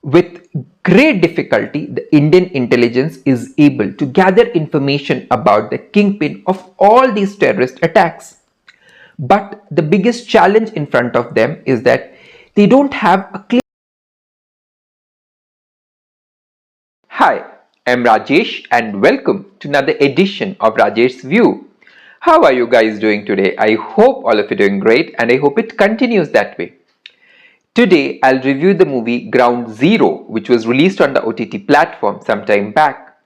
With great difficulty, the Indian intelligence is able to gather information about the kingpin of all these terrorist attacks. But the biggest challenge in front of them is that they don't have a clear. Hi, I'm Rajesh and welcome to another edition of Rajesh's View. How are you guys doing today? I hope all of you are doing great and I hope it continues that way. Today, I'll review the movie Ground Zero, which was released on the OTT platform some time back.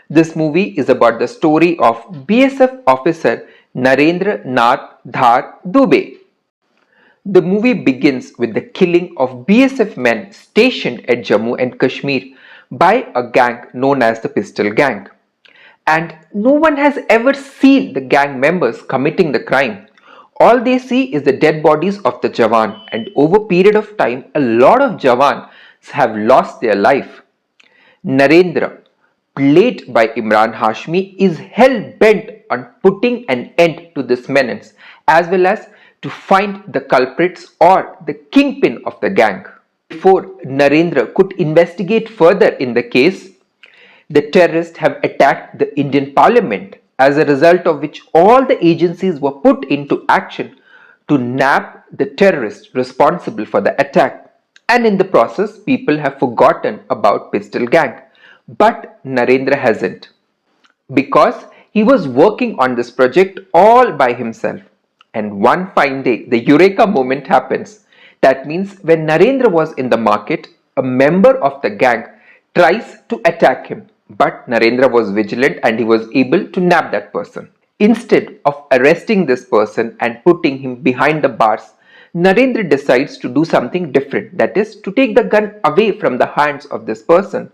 This movie is about the story of BSF officer Narendra Nath Dhar Dubey. The movie begins with the killing of BSF men stationed at Jammu and Kashmir by a gang known as the Pistol Gang. And no one has ever seen the gang members committing the crime. All they see is the dead bodies of the Jawan, and over a period of time, a lot of Jawans have lost their life. Narendra, played by Emraan Hashmi, is hell-bent on putting an end to this menace as well as to find the culprits or the kingpin of the gang. Before Narendra could investigate further in the case, the terrorists have attacked the Indian Parliament, as a result of which all the agencies were put into action to nab the terrorists responsible for the attack. And in the process, people have forgotten about Pistol Gang. But Narendra hasn't, because he was working on this project all by himself. And one fine day, the Eureka moment happens. That means when Narendra was in the market, a member of the gang tries to attack him. But Narendra was vigilant and he was able to nab that person. Instead of arresting this person and putting him behind the bars, Narendra decides to do something different, that is, to take the gun away from the hands of this person.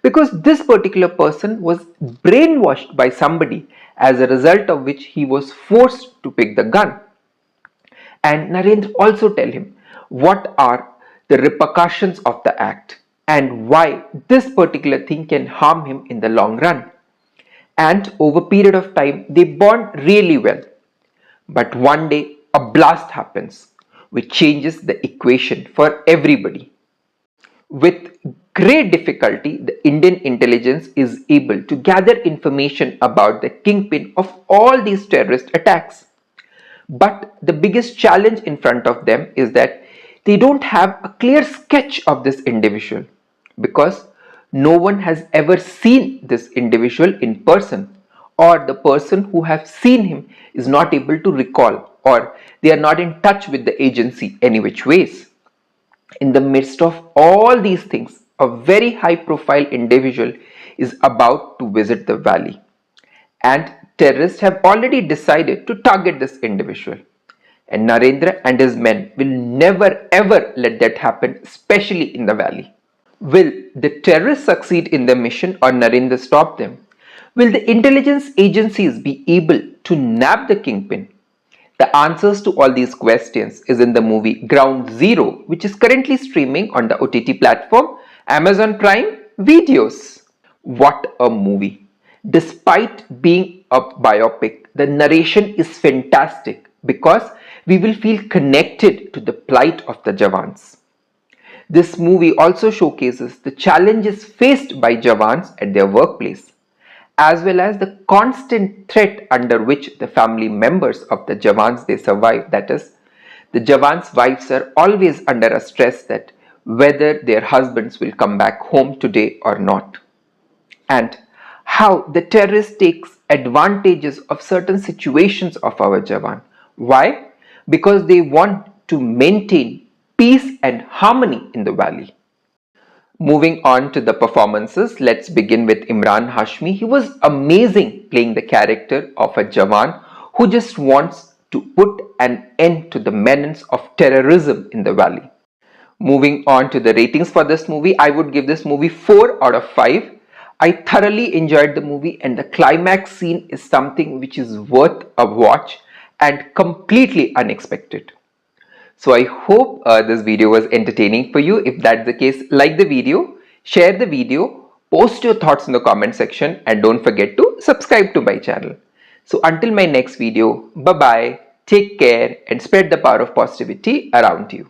Because this particular person was brainwashed by somebody, as a result of which he was forced to pick the gun. And Narendra also tell him what are the repercussions of the act and why this particular thing can harm him in the long run. And over a period of time, they bond really well. But one day, a blast happens, which changes the equation for everybody. With great difficulty, the Indian intelligence is able to gather information about the kingpin of all these terrorist attacks. But the biggest challenge in front of them is that they don't have a clear sketch of this individual, because no one has ever seen this individual in person, or the person who have seen him is not able to recall, or they are not in touch with the agency any which ways. In the midst of all these things, a very high profile individual is about to visit the valley, and terrorists have already decided to target this individual. And Narendra and his men will never ever let that happen, especially in the valley. Will the terrorists succeed in their mission or Narendra stop them? Will the intelligence agencies be able to nab the kingpin? The answers to all these questions is in the movie Ground Zero, which is currently streaming on the OTT platform Amazon Prime Videos. What a movie! Despite being a biopic, the narration is fantastic because we will feel connected to the plight of the Jawans. This movie also showcases the challenges faced by Jawans at their workplace, as well as the constant threat under which the family members of the Jawans they survive. That is, the Jawans' wives are always under a stress that whether their husbands will come back home today or not. And how the terrorist takes advantages of certain situations of our Jawan. Why? Because they want to maintain peace and harmony in the valley. Moving on to the performances, let's begin with Emraan Hashmi. He was amazing playing the character of a Jawan who just wants to put an end to the menace of terrorism in the valley. Moving on to the ratings for this movie, I would give this movie 4 out of 5. I thoroughly enjoyed the movie, and the climax scene is something which is worth a watch and completely unexpected. So I hope this video was entertaining for you. If that's the case, like the video, share the video, post your thoughts in the comment section, and don't forget to subscribe to my channel. So until my next video, bye bye, take care and spread the power of positivity around you.